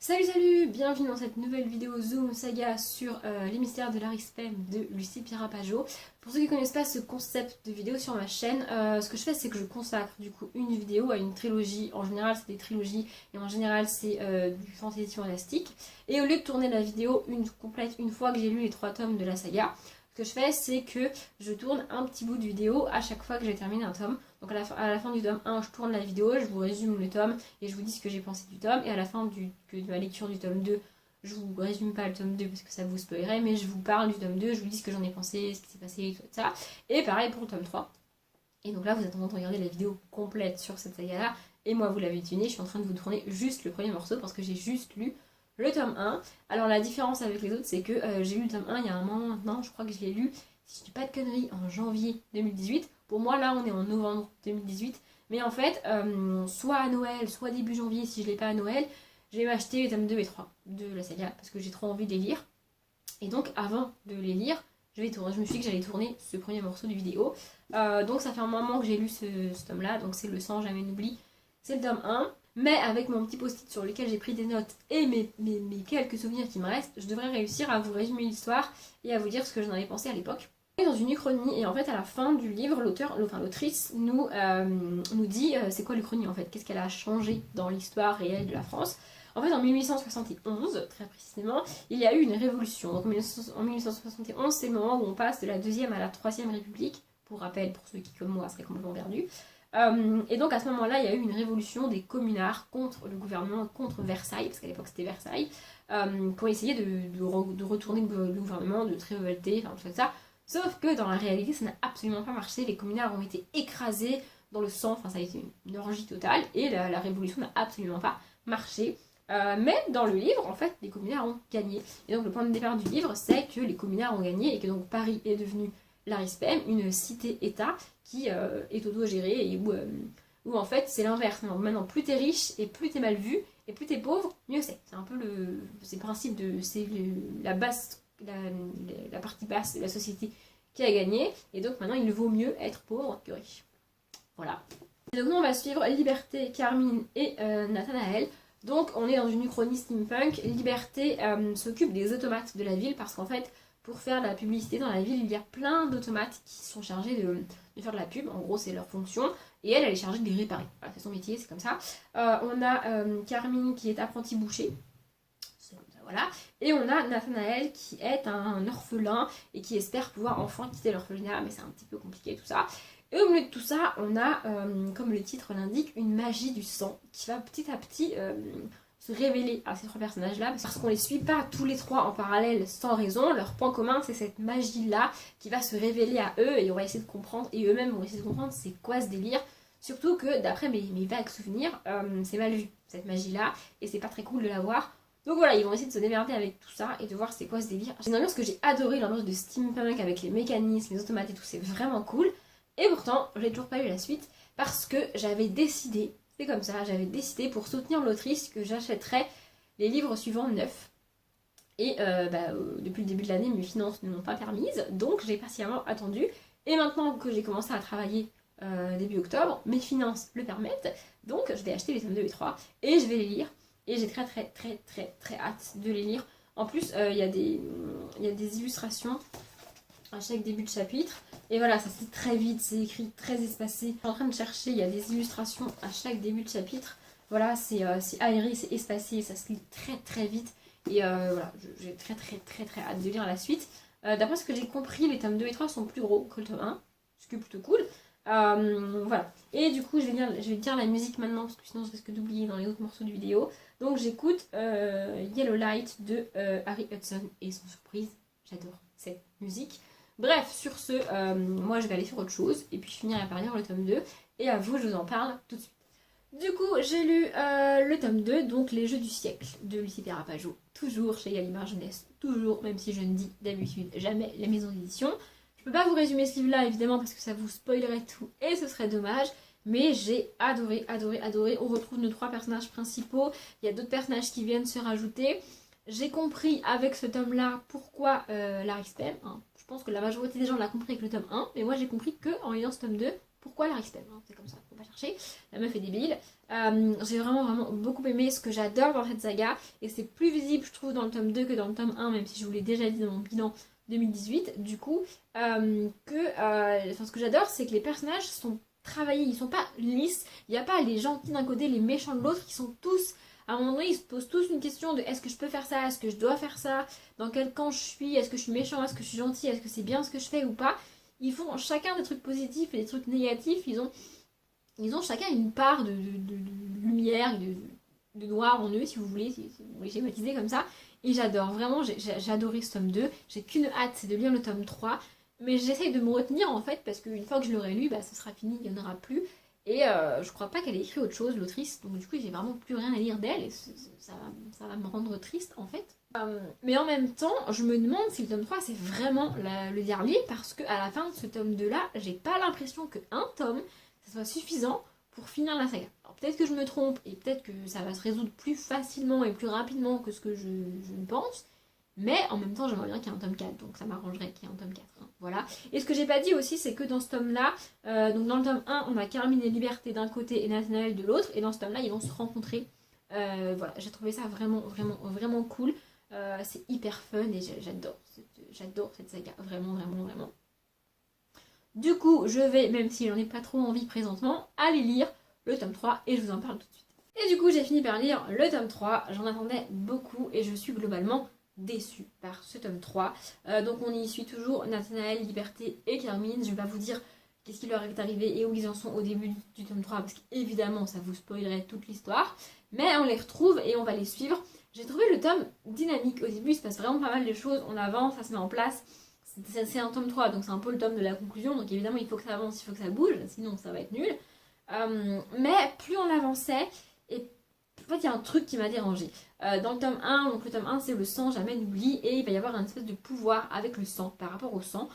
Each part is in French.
Salut, bienvenue dans cette nouvelle vidéo Zoom Saga sur les mystères de l'Arispem de Lucie Pirapajo. Pour ceux qui ne connaissent pas ce concept de vidéo sur ma chaîne, ce que je fais c'est que je consacre du coup une vidéo à une trilogie. En général c'est des trilogies et en général c'est du fantasy fantastique. Et au lieu de tourner la vidéo complète une fois que j'ai lu les 3 tomes de la saga, ce que je fais c'est que je tourne un petit bout de vidéo à chaque fois que j'ai terminé un tome. Donc à la fin du tome 1 je tourne la vidéo, je vous résume le tome et je vous dis ce que j'ai pensé du tome. Et à la fin de ma lecture du tome 2, je vous résume pas le tome 2 parce que ça vous spoilerait, mais je vous parle du tome 2, je vous dis ce que j'en ai pensé, ce qui s'est passé, tout ça. Et pareil pour le tome 3. Et donc là vous êtes en train de regarder la vidéo complète sur cette saga là. Et moi vous l'avez tunée, je suis en train de vous tourner juste le premier morceau parce que j'ai juste lu le tome 1. Alors la différence avec les autres c'est que j'ai lu le tome 1 il y a un moment maintenant, je crois que je l'ai lu, si je dis pas de conneries, en janvier 2018. Pour moi là on est en novembre 2018. Mais en fait, soit à Noël, soit début janvier si je l'ai pas à Noël, je vais m'acheter les tomes 2 et 3 de la saga parce que j'ai trop envie de les lire. Et donc avant de les lire, je me suis dit que j'allais tourner ce premier morceau de vidéo. Donc ça fait un moment que j'ai lu ce tome là, donc c'est Le sang jamais n'oublie. C'est le tome 1. Mais avec mon petit post-it sur lequel j'ai pris des notes et mes quelques souvenirs qui me restent, je devrais réussir à vous résumer l'histoire et à vous dire ce que j'en avais pensé à l'époque. On est dans une uchronie et en fait à la fin du livre, l'autrice nous dit c'est quoi l'uchronie en fait, qu'est-ce qu'elle a changé dans l'histoire réelle de la France. En fait en 1871, très précisément, il y a eu une révolution. Donc en 1871 c'est le moment où on passe de la 2e à la 3e République, pour rappel pour ceux qui comme moi seraient complètement perdus. Et donc à ce moment-là, il y a eu une révolution des communards contre le gouvernement, contre Versailles, parce qu'à l'époque c'était Versailles, pour essayer de retourner le gouvernement, de se révolter, enfin tout ça. Sauf que dans la réalité, ça n'a absolument pas marché. Les communards ont été écrasés dans le sang, enfin ça a été une orgie totale, et la révolution n'a absolument pas marché. Mais dans le livre, en fait, les communards ont gagné. Et donc le point de départ du livre, c'est que les communards ont gagné et que donc Paris est devenu l'Arispem, une cité-État qui est autogérée et où en fait c'est l'inverse. Maintenant, plus t'es riche et plus t'es mal vu, et plus t'es pauvre, mieux c'est. C'est un peu le principe de la base, la partie basse de la société qui a gagné, et donc maintenant il vaut mieux être pauvre que riche. Voilà. Et donc nous on va suivre Liberté, Carmine et Nathanaël. Donc on est dans une uchronie steampunk. Liberté s'occupe des automates de la ville parce qu'en fait pour faire la publicité dans la ville, il y a plein d'automates qui sont chargés de faire de la pub. En gros, c'est leur fonction. Et elle est chargée de les réparer. Voilà, c'est son métier, c'est comme ça. On a Carmine qui est apprenti boucher. C'est comme ça, voilà. Et on a Nathanaël qui est un orphelin et qui espère pouvoir enfin quitter l'orphelinat. Mais c'est un petit peu compliqué tout ça. Et au milieu de tout ça, on a, comme le titre l'indique, une magie du sang qui va petit à petit se révéler à ces 3 personnages-là, parce qu'on les suit pas tous les 3 en parallèle sans raison. Leur point commun, c'est cette magie-là qui va se révéler à eux, et on va essayer de comprendre, et eux-mêmes vont essayer de comprendre c'est quoi ce délire. Surtout que, d'après mes vagues souvenirs, c'est mal vu, cette magie-là, et c'est pas très cool de la voir. Donc voilà, ils vont essayer de se démerder avec tout ça, et de voir c'est quoi ce délire. C'est une ambiance que j'ai adoré, l'ambiance de steampunk, avec les mécanismes, les automates et tout, c'est vraiment cool. Et pourtant, j'ai toujours pas eu la suite, parce que j'avais décidé, c'est comme ça, j'avais décidé pour soutenir l'autrice que j'achèterais les livres suivants neufs. Et depuis le début de l'année, mes finances ne m'ont pas permise, donc j'ai patiemment attendu. Et maintenant que j'ai commencé à travailler début octobre, mes finances le permettent, donc je vais acheter les tomes 2 et 3 et je vais les lire. Et j'ai très très très très très hâte de les lire. En plus, il y a des illustrations à chaque début de chapitre. Et voilà, ça se lit très vite, c'est écrit très espacé. Je suis en train de chercher, il y a des illustrations à chaque début de chapitre. Voilà, c'est aéré, c'est espacé, ça se lit très très vite. Et voilà, j'ai très très très très hâte de lire la suite. D'après ce que j'ai compris, les tomes 2 et 3 sont plus gros que le tome 1, ce qui est plutôt cool. Voilà. Et du coup, je vais dire la musique maintenant, parce que sinon je risque d'oublier dans les autres morceaux de vidéo. Donc j'écoute Yellow Light de Harry Hudson, et sans surprise, j'adore cette musique. Bref, sur ce, moi je vais aller sur autre chose, et puis je finirai par lire le tome 2, et à vous je vous en parle tout de suite. Du coup, j'ai lu le tome 2, donc Les Jeux du siècle, de Lucie Pirapajo, toujours chez Gallimard Jeunesse, toujours, même si je ne dis d'habitude jamais les maisons d'édition. Je peux pas vous résumer ce livre-là, évidemment, parce que ça vous spoilerait tout, et ce serait dommage, mais j'ai adoré, adoré, adoré. On retrouve nos 3 personnages principaux, il y a d'autres personnages qui viennent se rajouter. J'ai compris avec ce tome-là pourquoi l'Arispem, hein. Je pense que la majorité des gens l'a compris avec le tome 1, mais moi j'ai compris qu'en lisant ce tome 2, pourquoi Larry Spem, hein, c'est comme ça, faut pas chercher, la meuf est débile. J'ai vraiment beaucoup aimé. Ce que j'adore dans cette saga, et c'est plus visible je trouve dans le tome 2 que dans le tome 1, même si je vous l'ai déjà dit dans mon bilan 2018, du coup, ce que j'adore c'est que les personnages sont travaillés, ils sont pas lisses, il n'y a pas les gentils d'un côté, les méchants de l'autre, qui sont tous, à un moment donné, ils se posent tous une question de est-ce que je peux faire ça, est-ce que je dois faire ça, dans quel camp je suis, est-ce que je suis méchant, est-ce que je suis gentil, est-ce que c'est bien ce que je fais ou pas. Ils font chacun des trucs positifs et des trucs négatifs, ils ont chacun une part de lumière, de noir en eux, si vous voulez schématiser comme ça. Et j'adore, vraiment, j'ai adoré ce tome 2. J'ai qu'une hâte, c'est de lire le tome 3. Mais j'essaye de me retenir en fait, parce qu'une fois que je l'aurai lu, bah, ce sera fini, il n'y en aura plus. Et je crois pas qu'elle ait écrit autre chose, l'autrice. Donc du coup, j'ai vraiment plus rien à lire d'elle. Et ça va me rendre triste en fait. Mais en même temps, je me demande si le tome 3 c'est vraiment le dernier, parce qu'à la fin de ce tome 2 là, j'ai pas l'impression qu'un tome ça soit suffisant pour finir la saga. Alors peut-être que je me trompe et peut-être que ça va se résoudre plus facilement et plus rapidement que ce que je ne pense, mais en même temps j'aimerais bien qu'il y ait un tome 4, donc ça m'arrangerait qu'il y ait un tome 4. Hein. Voilà. Et ce que j'ai pas dit aussi, c'est que dans ce tome là, donc dans le tome 1 on a Carmine et Liberté d'un côté et Nathanaël de l'autre, et dans ce tome là ils vont se rencontrer. Voilà, j'ai trouvé ça vraiment cool. C'est hyper fun et j'adore cette saga, vraiment. Du coup, je vais, même si j'en ai pas trop envie présentement, aller lire le tome 3 et je vous en parle tout de suite. Et du coup, j'ai fini par lire le tome 3, j'en attendais beaucoup et je suis globalement déçue par ce tome 3. Donc on y suit toujours Nathanaël, Liberté et Carmine. Je vais pas vous dire qu'est-ce qui leur est arrivé et où ils en sont au début du tome 3 parce qu'évidemment ça vous spoilerait toute l'histoire. Mais on les retrouve et on va les suivre. J'ai trouvé le tome dynamique. Au début, il se passe vraiment pas mal de choses. On avance, ça se met en place. C'est un tome 3, donc c'est un peu le tome de la conclusion. Donc évidemment, il faut que ça avance, il faut que ça bouge. Sinon, ça va être nul. Mais plus on avançait, et en fait, il y a un truc qui m'a dérangée. Dans le tome 1, donc le tome 1, c'est le sang, jamais n'oublie. Et il va y avoir une espèce de pouvoir avec le sang, par rapport au sang.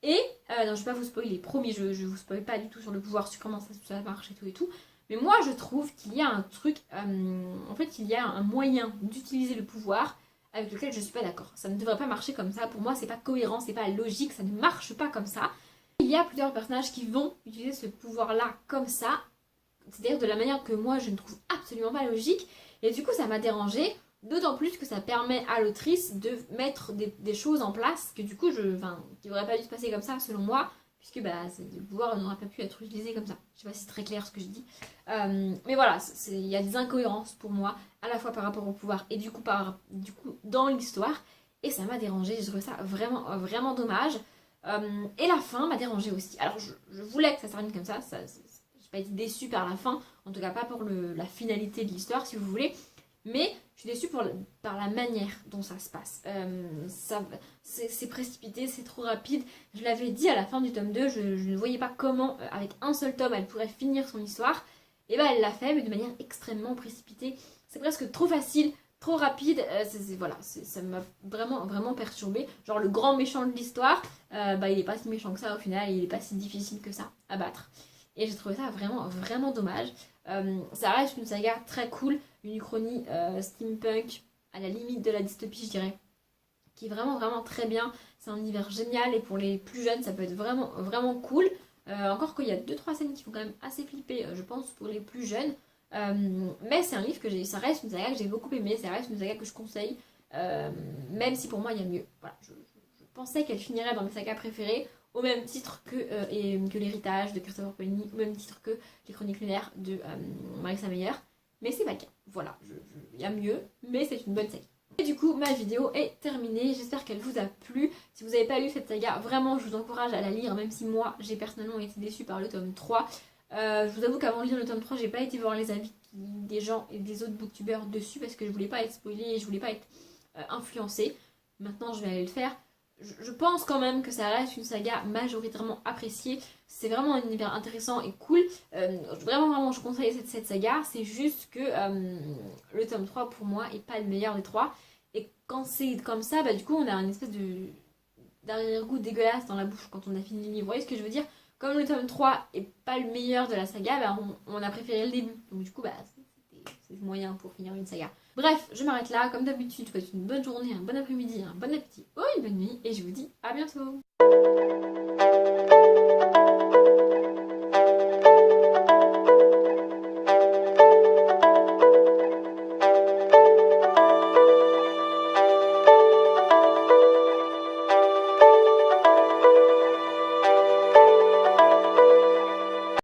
Et, non, je vais pas vous spoiler, promis, je vous spoil pas du tout sur le pouvoir, sur comment ça marche et tout. Mais moi, je trouve qu'il y a un truc, en fait, il y a un moyen d'utiliser le pouvoir avec lequel je suis pas d'accord. Ça ne devrait pas marcher comme ça. Pour moi, c'est pas cohérent, c'est pas logique, ça ne marche pas comme ça. Il y a plusieurs personnages qui vont utiliser ce pouvoir-là comme ça, c'est-à-dire de la manière que moi, je ne trouve absolument pas logique. Et du coup, ça m'a dérangée, d'autant plus que ça permet à l'autrice de mettre des choses en place que du coup, qui n'auraient pas dû se passer comme ça, selon moi. Puisque le pouvoir n'aurait pas pu être utilisé comme ça. Je sais pas si c'est très clair ce que je dis. Mais voilà, il y a des incohérences pour moi, à la fois par rapport au pouvoir et du coup dans l'histoire. Et ça m'a dérangée, j'ai trouvé ça vraiment dommage. Et la fin m'a dérangée aussi. Alors je voulais que ça se termine comme ça, j'ai pas été déçue par la fin, en tout cas pas pour la finalité de l'histoire si vous voulez. Mais je suis déçue par la manière dont ça se passe. C'est précipité, c'est trop rapide. Je l'avais dit à la fin du tome 2, je ne voyais pas comment, avec un seul tome, elle pourrait finir son histoire. Et elle l'a fait, mais de manière extrêmement précipitée. C'est presque trop facile, trop rapide. Ça m'a vraiment perturbée. Genre le grand méchant de l'histoire, il est pas si méchant que ça au final, il est pas si difficile que ça à battre. Et j'ai trouvé ça vraiment dommage. Ça reste une saga très cool, une uchronie steampunk à la limite de la dystopie, je dirais, qui est vraiment très bien. C'est un univers génial et pour les plus jeunes, ça peut être vraiment cool. Encore qu'il y a 2-3 scènes qui font quand même assez flipper, je pense, pour les plus jeunes. Mais c'est un livre ça reste une saga que j'ai beaucoup aimé, ça reste une saga que je conseille, même si pour moi il y a mieux. Voilà, je pensais qu'elle finirait dans mes sagas préférées, au même titre que l'héritage de Christopher Paolini, au même titre que les chroniques lunaires de Marissa Meyer. Mais c'est pas le cas. Voilà, il y a mieux, mais c'est une bonne saga. Et du coup, ma vidéo est terminée. J'espère qu'elle vous a plu. Si vous n'avez pas lu cette saga, vraiment, je vous encourage à la lire, même si moi, j'ai personnellement été déçue par le tome 3. Je vous avoue qu'avant de lire le tome 3, j'ai pas été voir les avis des gens et des autres booktubeurs dessus parce que je voulais pas être spoilée et je voulais pas être influencée. Maintenant, je vais aller le faire. Je pense quand même que ça reste une saga majoritairement appréciée. C'est vraiment un univers intéressant et cool. Vraiment, je conseille cette saga. C'est juste que le tome 3, pour moi, est pas le meilleur des trois. Et quand c'est comme ça, du coup, on a une espèce d'arrière-goût dégueulasse dans la bouche quand on a fini le livre. Vous voyez ce que je veux dire? Comme le tome 3 est pas le meilleur de la saga, on a préféré le début. Donc du coup, c'est moyen pour finir une saga. Bref, je m'arrête là. Comme d'habitude, je vous souhaite une bonne journée, un bon après-midi, un bon appétit ou une bonne nuit. Et je vous dis à bientôt.